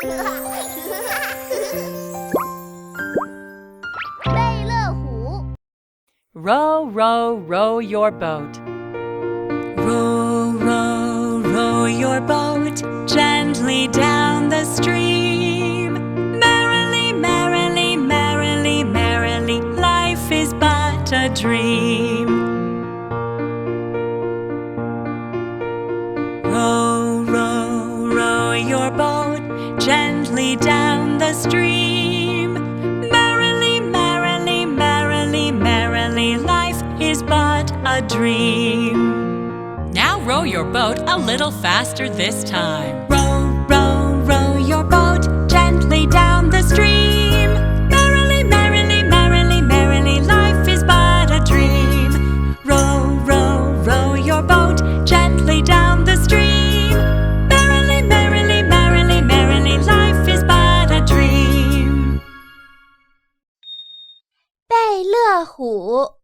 贝乐虎 Row, row, row your boat. Row, row, row your boat gently down the stream. Merrily, merrily, merrily, merrily, life is but a dream. Row, row, row your boat gently down the stream. Merrily, merrily, merrily, merrily, life is but a dream. Now row your boat a little faster this time. Row, row, row your boat gently down the stream. Merrily, merrily, merrily, merrily, life is but a dream. Row, row, row your boat gently down the stream. Merrily, merrily, merrily, merrily, life is but a dream. 贝乐虎